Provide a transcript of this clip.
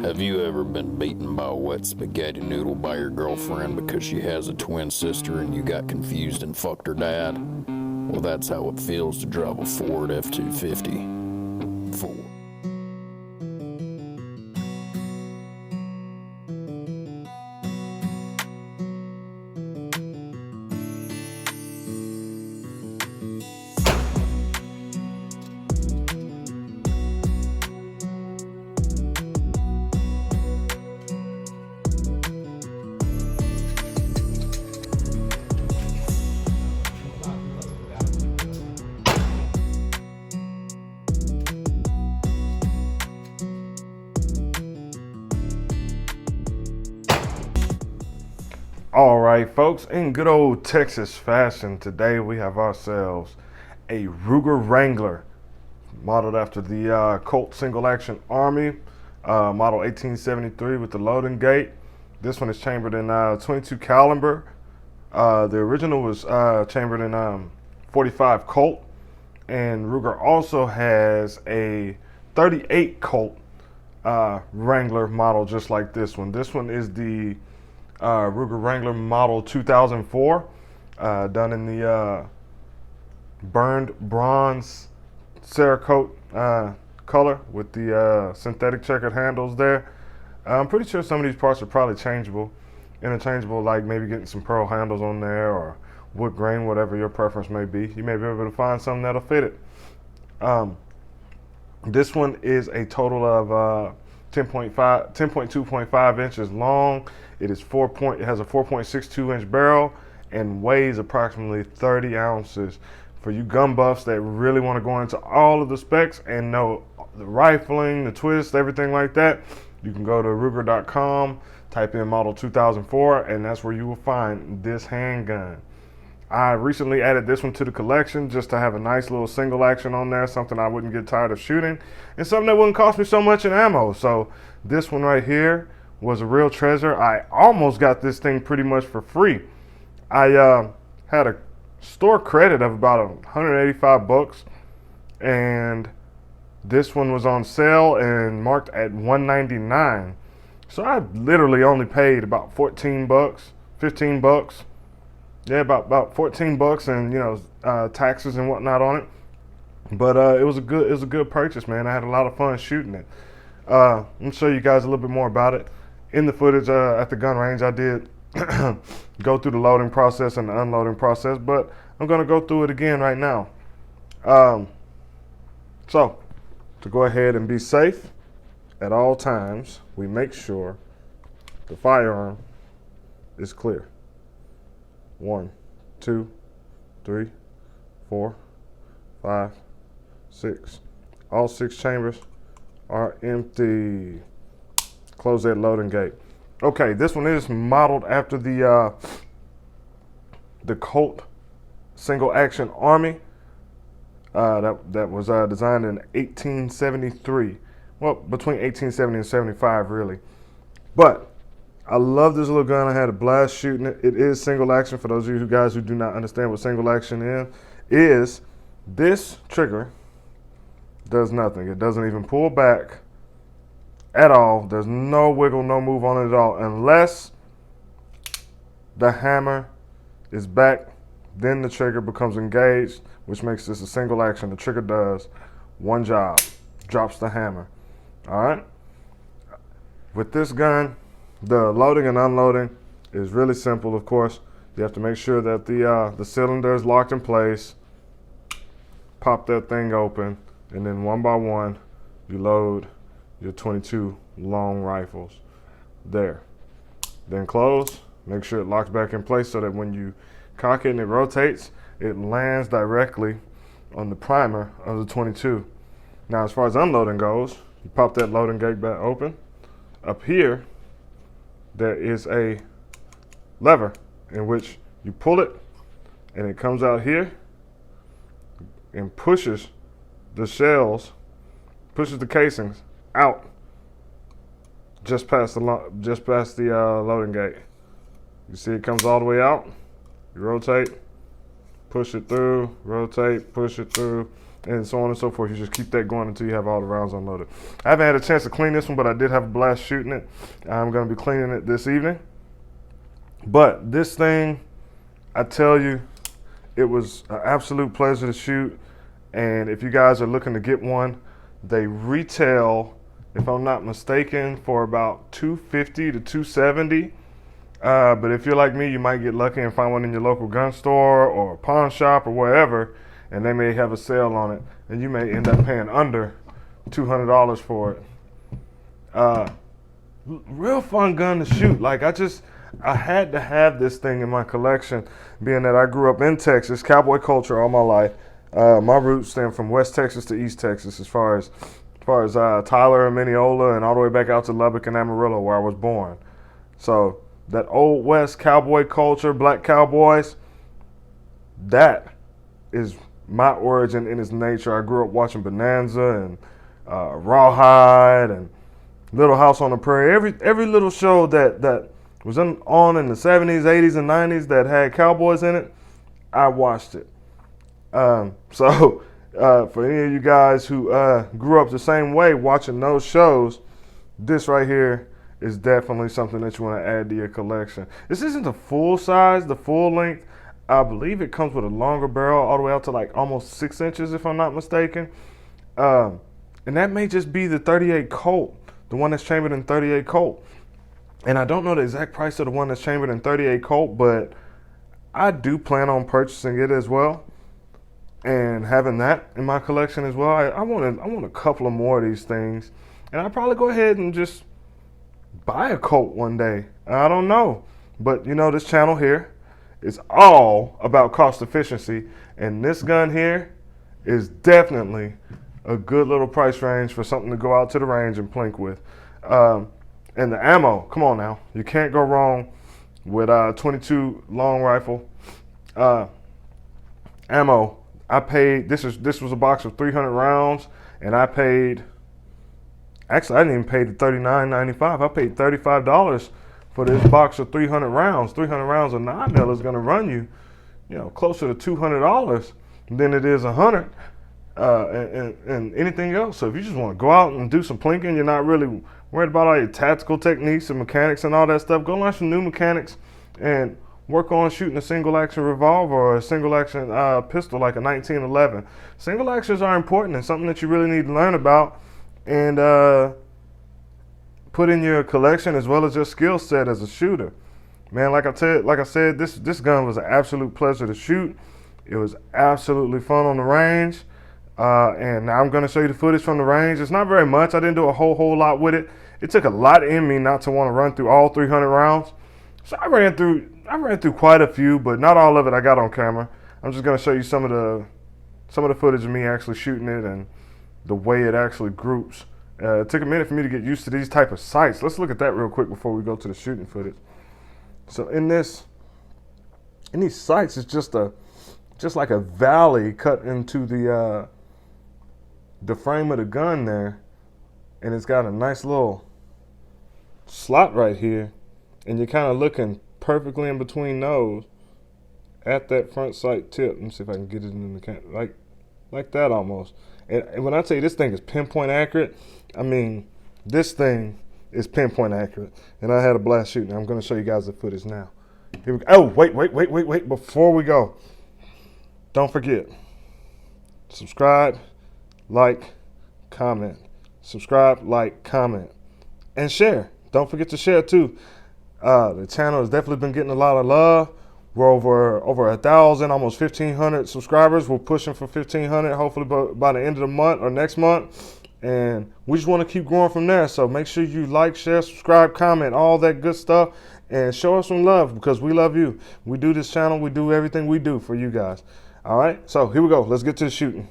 Have you ever been beaten by a wet spaghetti noodle by your girlfriend because she has a twin sister and you got confused and fucked her dad? Well, that's how it feels to drive a Ford F-250. Ford. All right, folks, in good old Texas fashion, today we have ourselves a Rueger Wrangler, modeled after the Colt Single Action Army, model 1873 with the loading gate. This one is chambered in 22 caliber. The original was chambered in 45 Colt, and Rueger also has a 38 Colt Wrangler model just like this one. This one is the Rueger Wrangler model 2004, done in the burned bronze Cerakote color with the synthetic checkered handles there. I'm pretty sure some of these parts are probably interchangeable, like maybe getting some pearl handles on there or wood grain, whatever your preference may be. You may be able to find something that'll fit it. This one is a total of 10.2.5 inches long. It has a 4.62 inch barrel and weighs approximately 30 ounces. For you gun buffs that really want to go into all of the specs and know the rifling, the twist, everything like that, you can go to Rueger.com, type in model 2004, and that's where you will find this handgun. I recently added this one to the collection just to have a nice little single action on there, something I wouldn't get tired of shooting, and something that wouldn't cost me so much in ammo. So this one right here was a real treasure. I almost got this thing pretty much for free. I had a store credit of about 185 bucks, and this one was on sale and marked at 199. So I literally only paid about 14 bucks, 15 bucks. Yeah, about 14 bucks and taxes and whatnot on it. But it was a good purchase, man. I had a lot of fun shooting it. I'm gonna show you guys a little bit more about it. In the footage at the gun range, I did go through the loading process and the unloading process, but I'm gonna go through it again right now. So to go ahead and be safe at all times, we make sure the firearm is clear. 1, 2, 3, 4, 5, 6. All 6 chambers are empty. Close that loading gate. Okay, this one is modeled after the Colt Single Action Army. That was designed in 1873. Well, between 1870 and 75, really. But I love this little gun. I had a blast shooting it. It is single action. For those of you guys who do not understand what single action is this trigger does nothing. It doesn't even pull back at all. There's no wiggle, no move on it at all. Unless the hammer is back, then the trigger becomes engaged, which makes this a single action. The trigger does one job, drops the hammer. All right? With this gun, the loading and unloading is really simple, of course. You have to make sure that the cylinder is locked in place. Pop that thing open, and then one by one, you load your 22 long rifles there. Then close, make sure it locks back in place so that when you cock it and it rotates, it lands directly on the primer of the 22. Now, as far as unloading goes, you pop that loading gate back open. Up here, there is a lever in which you pull it and it comes out here and pushes the shells, pushes the casings out just past the loading gate. You see it comes all the way out. You rotate, push it through, rotate, push it through. and so on and so forth. You just keep that going until you have all the rounds unloaded. I haven't had a chance to clean this one, but I did have a blast shooting it. I'm going to be cleaning it this evening. But this thing, I tell you, it was an absolute pleasure to shoot. And if you guys are looking to get one, they retail, if I'm not mistaken, for about $250 to $270. But if you're like me, you might get lucky and find one in your local gun store or a pawn shop or wherever, and they may have a sale on it, and you may end up paying under $200 for it. Real fun gun to shoot. Like, I had to have this thing in my collection, being that I grew up in Texas, cowboy culture all my life. My roots stem from West Texas to East Texas, as far as Tyler and Mineola, and all the way back out to Lubbock and Amarillo, where I was born. So that old West cowboy culture, black cowboys, that is my origin in its nature. I grew up watching Bonanza and Rawhide and Little House on the Prairie. Every little show that was on in the 70s, 80s, and 90s that had cowboys in it, I watched it. So for any of you guys who grew up the same way watching those shows, this right here is definitely something that you want to add to your collection. This isn't the full size, the full length. I believe it comes with a longer barrel all the way out to like almost 6 inches, if I'm not mistaken. And that may just be the 38 Colt, the one that's chambered in 38 Colt. And I don't know the exact price of the one that's chambered in 38 Colt, but I do plan on purchasing it as well and having that in my collection as well. I want a couple of more of these things, and I'll probably go ahead and just buy a Colt one day. I don't know, but you know, this channel here is all about cost efficiency, and this gun here is definitely a good little price range for something to go out to the range and plink with. And the ammo, come on now, you can't go wrong with 22 long rifle ammo. I paid, this was a box of 300 rounds, and I paid, actually I didn't even pay the $39.95. I paid $35 for this box of 300 rounds. 300 rounds of 9mm is gonna run you, closer to $200 than it is $100. And anything else. So if you just want to go out and do some plinking, you're not really worried about all your tactical techniques and mechanics and all that stuff, go learn some new mechanics and work on shooting a single action revolver or a single action pistol like a 1911. Single actions are important and something that you really need to learn about and put in your collection as well as your skill set as a shooter. Man, like I said, this gun was an absolute pleasure to shoot. It was absolutely fun on the range. And now I'm going to show you the footage from the range. It's not very much. I didn't do a whole lot with it. It took a lot in me not to want to run through all 300 rounds. So I ran through quite a few, but not all of it I got on camera. I'm just going to show you some of the footage of me actually shooting it and the way it actually groups. It took a minute for me to get used to these type of sights. Let's look at that real quick before we go to the shooting footage. So in these sights, it's just like a valley cut into the frame of the gun there, and it's got a nice little slot right here, and you're kind of looking perfectly in between those at that front sight tip. Let me see if I can get it in the camera, like that almost. And when I tell you this thing is pinpoint accurate, I mean this thing is pinpoint accurate, and I had a blast shooting. I'm going to show you guys the footage now. Here we go. Oh, wait! Before we go, don't forget, subscribe, like, comment. Subscribe, like, comment, and share. Don't forget to share too. The channel has definitely been getting a lot of love. We're over 1,000, almost 1,500 subscribers. We're pushing for 1,500, hopefully by the end of the month or next month. And we just want to keep growing from there. So make sure you like, share, subscribe, comment, all that good stuff, and show us some love because we love you. We do this channel. We do everything we do for you guys. All right. So here we go. Let's get to the shooting.